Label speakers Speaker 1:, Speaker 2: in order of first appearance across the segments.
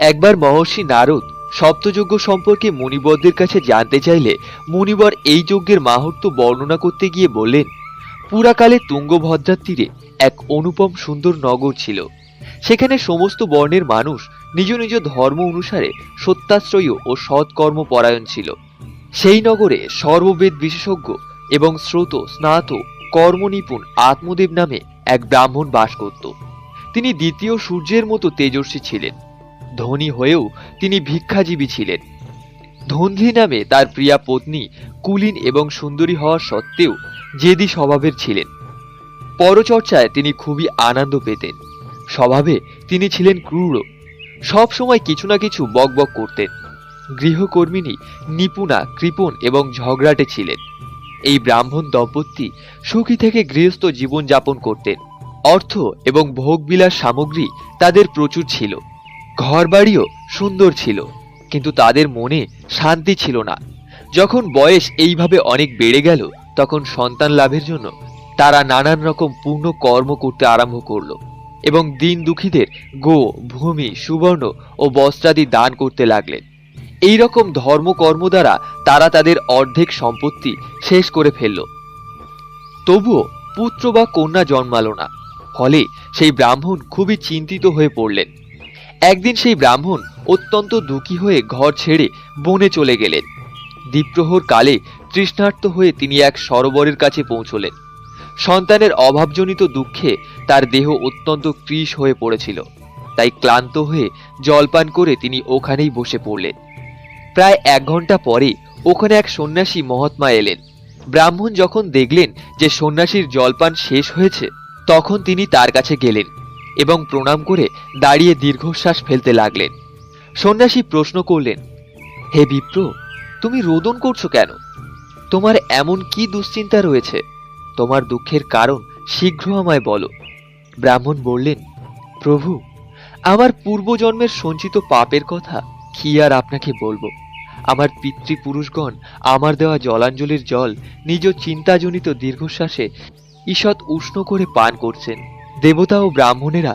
Speaker 1: একবার মহর্ষি নারদ সপ্তযজ্ঞ সম্পর্কে মুনিবরদের কাছে জানতে চাইলে মুনিবর এই যজ্ঞের মাহাত্ম্য বর্ণনা করতে গিয়ে বললেন, পুরাকালে তুঙ্গভদ্রার তীরে এক অনুপম সুন্দর নগর ছিল। সেখানে সমস্ত বর্ণের মানুষ নিজ নিজ ধর্ম অনুসারে সত্যাশ্রয়ী ও সৎকর্ম পরায়ণ ছিল। সেই নগরে সর্ববেদ বিশেষজ্ঞ এবং শ্রোত স্নাত কর্মনিপুণ আত্মদেব নামে এক ব্রাহ্মণ বাস করত। তিনি দ্বিতীয় সূর্যের মতো তেজস্বী ছিলেন। ধনী হয়েও তিনি ভিক্ষাজীবী ছিলেন। ধন্ধ্রী নামে তার প্রিয়া পত্নী কুলীন এবং সুন্দরী হওয়া সত্ত্বেও জেদি স্বভাবের ছিলেন। পরচর্চায় তিনি খুবই আনন্দ পেতেন। স্বভাবে তিনি ছিলেন ক্রূর, সব সময় কিছু না কিছু বকবক করতেন। গৃহকর্মিণী নিপুণা, কৃপণ এবং ঝগড়াটে ছিলেন। এই ব্রাহ্মণ দম্পতি সুখী থেকে গৃহস্থ জীবন যাপন করতেন। অর্থ এবং ভোগবিলাস সামগ্রী তাদের প্রচুর ছিল, ঘরবাড়িও সুন্দর ছিল, কিন্তু তাদের মনে শান্তি ছিল না। যখন বয়স এইভাবে অনেক বেড়ে গেল, তখন সন্তান লাভের জন্য তারা নানান রকম পূর্ণ কর্ম করতে আরম্ভ করল এবং দিন দুঃখীদের গো, ভূমি, সুবর্ণ ও বস্ত্রাদি দান করতে লাগলেন। এই রকম ধর্মকর্ম দ্বারা তারা তাদের অর্ধেক সম্পত্তি শেষ করে ফেলল। তবুও পুত্র বা কন্যা জন্মালো না। ফলে সেই ব্রাহ্মণ খুবই চিন্তিত হয়ে পড়লেন। একদিন সেই ব্রাহ্মণ অত্যন্ত দুঃখী হয়ে ঘর ছেড়ে বনে চলে গেলেন। দ্বীপ্রহর কালে তৃষ্ণার্ত হয়ে তিনি এক সরোবরের কাছে পৌঁছলেন। সন্তানের অভাবজনিত দুঃখে তার দেহ অত্যন্ত কৃশ হয়ে পড়েছিল। তাই ক্লান্ত হয়ে জলপান করে তিনি ওখানেই বসে পড়লেন। প্রায় 1 ঘন্টা পরে ওখানে এক সন্ন্যাসী মহাত্মা এলেন। ব্রাহ্মণ যখন দেখলেন যে সন্ন্যাসীর জলপান শেষ হয়েছে, তখন তিনি তার কাছে গেলেন এবং প্রণাম করে দাঁড়িয়ে দীর্ঘশ্বাস ফেলতে লাগলেন। সন্ন্যাসী প্রশ্ন করলেন, হে বিপ্র, তুমি রোদন করছো কেন? তোমার এমন কি দুশ্চিন্তা রয়েছে? তোমার দুঃখের কারণ শীঘ্র আমায় বলো। ব্রাহ্মণ বললেন, প্রভু, আমার পূর্বজন্মের সঞ্চিত পাপের কথা কি আর আপনাকে বলবো। আমার পিতৃপুরুষগণ আমার দেওয়া জলাঞ্জলির জল নিজ চিন্তাজনিত দীর্ঘশ্বাসে ঈষৎ উষ্ণ করে পান করছেন। দেবতা ও ব্রাহ্মণেরা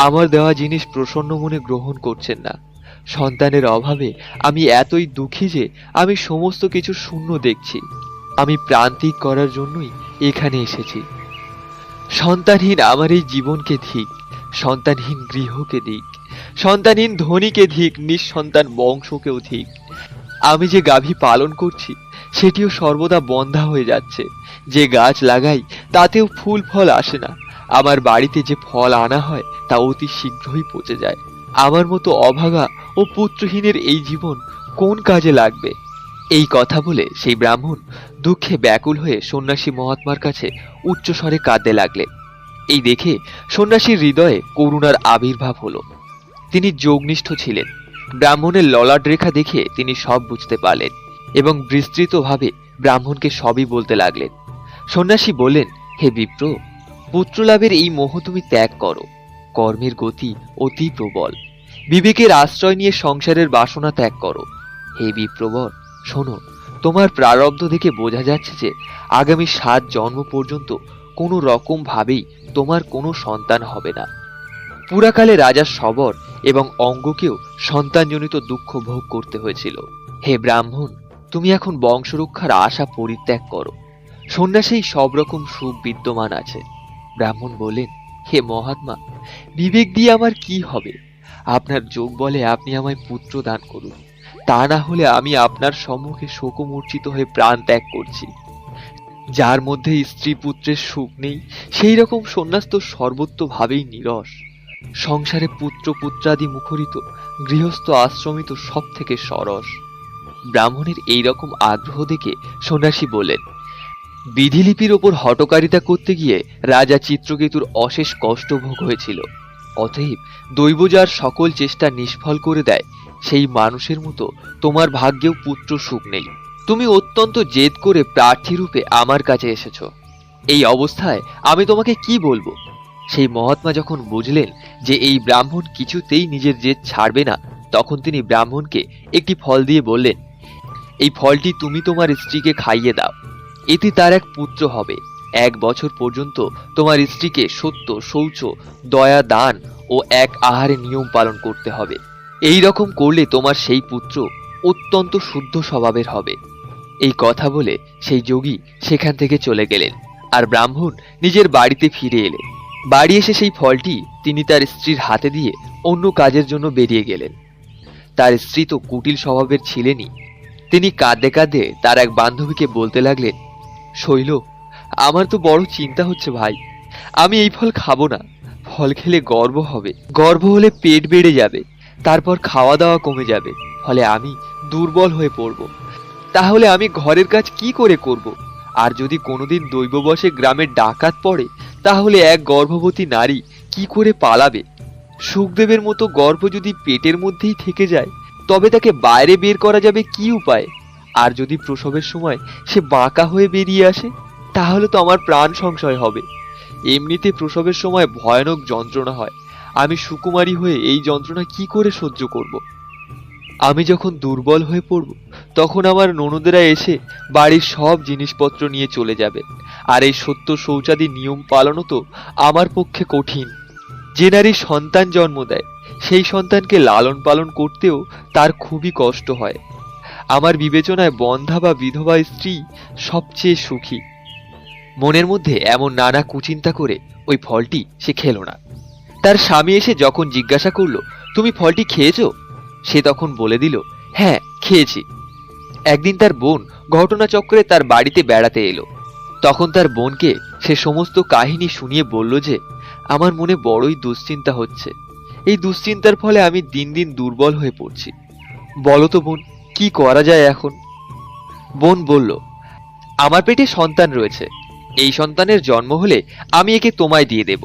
Speaker 1: আমার দেওয়া জিনিস প্রসন্ন মনে গ্রহণ করছেন না। সন্তানের অভাবে আমি এতই দুঃখী যে আমি সমস্ত কিছু শূন্য দেখছি। আমি প্রান্তিক করার জন্যই এখানে এসেছি। সন্তানহীন আমার এই জীবনকে ধিক, সন্তানহীন গৃহকে ধিক, সন্তানহীন ধনীকে ধিক, নিঃসন্তান বংশকেও ধিক। আমি যে গাভী পালন করছি সেটিও সর্বদা বন্ধা হয়ে যাচ্ছে। যে গাছ লাগাই তাতেও ফুল ফল আসে না। আমার বাড়িতে যে ফল আনা হয় তা অতি শীঘ্রই পচে যায়। আমার মতো অভাগা ও পুত্রহীনের এই জীবন কোন কাজে লাগবে? এই কথা বলে সেই ব্রাহ্মণ দুঃখে ব্যাকুল হয়ে সন্ন্যাসী মহাত্মার কাছে উচ্চস্বরে কাঁদতে লাগলেন। এই দেখে সন্ন্যাসীর হৃদয়ে করুণার আবির্ভাব হলো। তিনি যোগনিষ্ঠ ছিলেন। ব্রাহ্মণের ললাট রেখা দেখে তিনি সব বুঝতে পারলেন এবং বিস্তৃতভাবে ব্রাহ্মণকে সবই বলতে লাগলেন। সন্ন্যাসী বললেন, হে বিপ্র, পুত্রলাভের এই মোহ তুমি ত্যাগ করো। কর্মের গতি অতি প্রবল। বিবেকের আশ্রয় নিয়ে সংসারের বাসনা ত্যাগ করো। হে বিপ্রবর, শোনো, তোমার প্রারব্ধ দেখে বোঝা যাচ্ছে যে আগামী 7 জন্ম পর্যন্ত কোনো রকম ভাবেই তোমার কোনো সন্তান হবে না। পুরাকালে রাজা শবর এবং অঙ্গকেও সন্তানজনিত দুঃখ ভোগ করতে হয়েছিল। হে ব্রাহ্মণ, তুমি এখন বংশরক্ষার আশা পরিত্যাগ করো। সন্ন্যাসেই সব রকম সুখ বিদ্যমান আছে। ব্রাহ্মণ বললেন, হে মহাত্মা, বিবেক দিয়ে আমার কি হবে? আপনার যোগ বলে আপনি আমায় পুত্র দান করুন, তা না হলে আমি আপনার সম্মুখে শোকমূর্ছিত হয়ে প্রাণ ত্যাগ করছি। যার মধ্যে স্ত্রী পুত্রের সুখ নেই, সেই রকম সন্ন্যাস তো সর্বত্রভাবেই নীরস। সংসারে পুত্র পুত্রাদি মুখরিত, গৃহস্থ আশ্রমিত সব থেকে সরস। ব্রাহ্মণের এই রকম আগ্রহ দেখে সন্ন্যাসী বলেন, বিধিলিপির ওপর হঠকারিতা করতে গিয়ে রাজা চিত্রকেতুর অশেষ কষ্ট ভোগ হয়েছিল। অতএব দৈব যার সকল চেষ্টা নিষ্ফল করে দেয়, সেই মানুষের মতো তোমার ভাগ্যেও পুত্র সুখ নেই। তুমি অত্যন্ত জেদ করে প্রার্থী রূপে আমার কাছে এসেছ। এই অবস্থায় আমি তোমাকে কি বলবো? সেই মহাত্মা যখন বুঝলেন যে এই ব্রাহ্মণ কিছুতেই নিজের জেদ ছাড়বে না, তখন তিনি ব্রাহ্মণকে একটি ফল দিয়ে বললেন, এই ফলটি তুমি তোমার স্ত্রীকে খাইয়ে দাও। এতে তার এক পুত্র হবে। 1 বছর পর্যন্ত তোমার স্ত্রীকে সত্য, শৌচ, দয়া, দান ও এক আহারে নিয়ম পালন করতে হবে। এই রকম করলে তোমার সেই পুত্র অত্যন্ত শুদ্ধ স্বভাবের হবে। এই কথা বলে সেই যোগী সেখান থেকে চলে গেলেন, আর ব্রাহ্মণ নিজের বাড়িতে ফিরে এলেন। বাড়ি এসে সেই ফলটি তিনি তার স্ত্রীর হাতে দিয়ে অন্য কাজের জন্য বেরিয়ে গেলেন। তার স্ত্রী তো কুটিল স্বভাবের ছিলেনই। তিনি কাঁদতে কাঁদতে তার এক বান্ধবীকে বলতে লাগলেন, শৈল, আমার তো বড় চিন্তা হচ্ছে ভাই। আমি এই ফল খাবো না। ফল খেলে গর্ভ হবে, গর্ভ হলে পেট বেড়ে যাবে, তারপর খাওয়া দাওয়া কমে যাবে, ফলে আমি দুর্বল হয়ে পড়ব। তাহলে আমি ঘরের কাজ কি করে করব? আর যদি কোনোদিন দৈববশে গ্রামের ডাকাত পড়ে, তাহলে এক গর্ভবতী নারী কি করে পালাবে? সুখদেবের মতো গর্ভ যদি পেটের মধ্যেই থেকে যায়, তবে তাকে বাইরে বের করা যাবে কি উপায়? আর যদি প্রসবের সময় সে বাঁকা হয়ে বেরিয়ে আসে, তাহলে তো আমার প্রাণ সংশয় হবে। এমনিতে প্রসবের সময় ভয়ানক যন্ত্রণা হয়। আমি সুকুমারী হয়ে এই যন্ত্রণা কি করে সহ্য করব? আমি যখন দুর্বল হয়ে পড়ব, তখন আমার ননদেরা এসে বাড়ির সব জিনিসপত্র নিয়ে চলে যাবে। আর এই সত্য শৌচাদি নিয়ম পালনও তো আমার পক্ষে কঠিন। যে নারী সন্তান জন্ম দেয়, সেই সন্তানকে লালন পালন করতেও তার খুবই কষ্ট হয়। আমার বিবেচনায় বন্ধ্যা বা বিধবা স্ত্রী সবচেয়ে সুখী। মনের মধ্যে এমন নানা কুচিন্তা করে ওই ফলটি সে খেলো না। তার স্বামী এসে যখন জিজ্ঞাসা করলো, তুমি ফলটি খেয়েছো? সে তখন বলে দিল, হ্যাঁ খেয়েছি। একদিন তার বোন ঘটনাচক্রে তার বাড়িতে বেড়াতে এলো। তখন তার বোনকে সে সমস্ত কাহিনী শুনিয়ে বলল যে, আমার মনে বড়ই দুশ্চিন্তা হচ্ছে। এই দুশ্চিন্তার ফলে আমি দিন দিন দুর্বল হয়ে পড়ছি। বলো তো বোন, কি করা যায় এখন? বোন বলল, আমার পেটে সন্তান রয়েছে। এই সন্তানের জন্ম হলে আমি একে তোমায় দিয়ে দেব।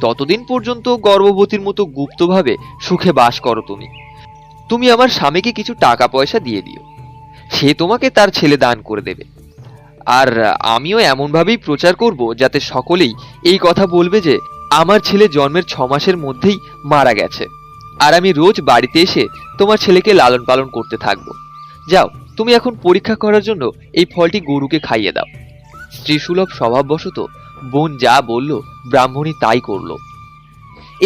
Speaker 1: ততদিন পর্যন্ত গর্ভবতীর মতো গুপ্তভাবে সুখে বাস করো তুমি। তুমি আমার স্বামীকে কিছু টাকা পয়সা দিয়ে দিও, সে তোমাকে তার ছেলে দান করে দেবে। আর আমিও এমনভাবেই প্রচার করব যাতে সকলেই এই কথা বলবে যে আমার ছেলে জন্মের 6 মাসের মধ্যেই মারা গেছে। আর আমি রোজ বাড়িতে এসে তোমার ছেলেকে লালন পালন করতে থাকবো। যাও, তুমি এখন পরীক্ষা করার জন্য এই ফলটি গরুকে খাইয়ে দাও। স্ত্রীসুলভ স্বভাববশত বোন যা বলল, ব্রাহ্মণী তাই করল।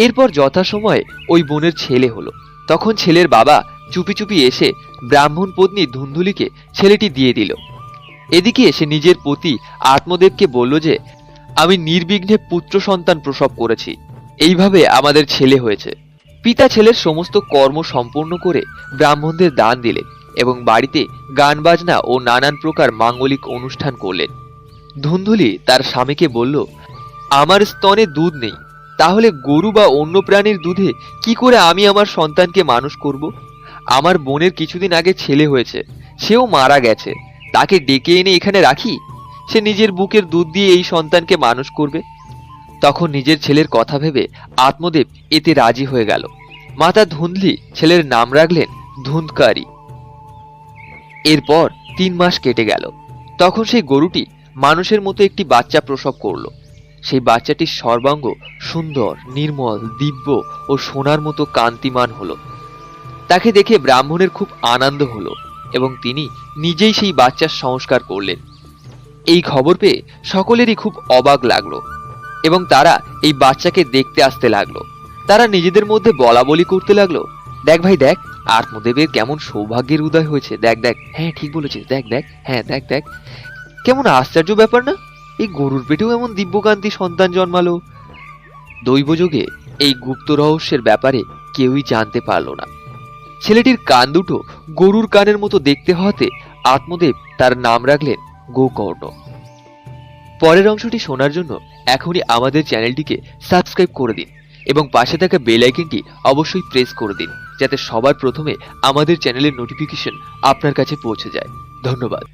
Speaker 1: এরপর যথাসময়ে ওই বোনের ছেলে হলো। তখন ছেলের বাবা চুপি চুপি এসে ব্রাহ্মণ পত্নী ধুন্ধুলিকে ছেলেটি দিয়ে দিল। এদিকে সে নিজের পতি আত্মদেবকে বলল যে, আমি নির্বিঘ্নে পুত্র সন্তান প্রসব করেছি, এইভাবে আমাদের ছেলে হয়েছে। পিতা ছেলের সমস্ত কর্ম সম্পূর্ণ করে ব্রাহ্মণদের দান দিলেন এবং বাড়িতে গান বাজনা ও নানান প্রকার মাঙ্গলিক অনুষ্ঠান করলেন। ধুন্ধুলি তার স্বামীকে বলল, আমার স্তনে দুধ নেই, তাহলে গরু বা অন্য প্রাণীর দুধে কি করে আমি আমার সন্তানকে মানুষ করব? আমার বোনের কিছুদিন আগে ছেলে হয়েছে, সেও মারা গেছে। তাকে ডেকে এনে এখানে রাখি, সে নিজের বুকের দুধ দিয়ে এই সন্তানকে মানুষ করবে। তখন নিজের ছেলের কথা ভেবে আত্মদেব এতে রাজি হয়ে গেল। মাতা ধুন্ধলি ছেলের নাম রাখলেন ধুন্ধকারী। এরপর 3 মাস কেটে গেল। তখন সেই গরুটি মানুষের মতো একটি বাচ্চা প্রসব করল। সেই বাচ্চাটির সর্বাঙ্গ সুন্দর, নির্মল, দিব্য ও সোনার মতো কান্তিমান হলো। তাকে দেখে ব্রাহ্মণের খুব আনন্দ হলো এবং তিনি নিজেই সেই বাচ্চার সংস্কার করলেন। এই খবর পেয়ে সকলেরই খুব অবাক লাগলো এবং তারা এই বাচ্চাকে দেখতে আসতে লাগলো। তারা নিজেদের মধ্যে বলা বলি করতে লাগলো, দেখ ভাই দেখ, আত্মদেবের কেমন সৌভাগ্যের উদয় হয়েছে, দেখ দেখ, হ্যাঁ ঠিক বলেছিস, দেখ দেখ, হ্যাঁ দেখ দেখ, কেমন আশ্চর্য ব্যাপার না? এই গরুর পেটেও এমন দিব্যকান্তি সন্তান জন্মালো। দৈবযোগে এই গুপ্ত রহস্যের ব্যাপারে কেউই জানতে পারল না। ছেলেটির কান দুটো গরুর কানের মতো দেখতে হওয়াতে আত্মদেব তার নাম রাখলেন গোকর্ণ। পরের অংশটি শোনার জন্য এখনই আমাদের চ্যানেলটিকে সাবস্ক্রাইব করে দিন এবং পাশে থাকা বেল আইকনটি অবশ্যই প্রেস করে দিন, যাতে সবার প্রথমে আমাদের চ্যানেলের নোটিফিকেশন আপনার কাছে পৌঁছে যায়। ধন্যবাদ।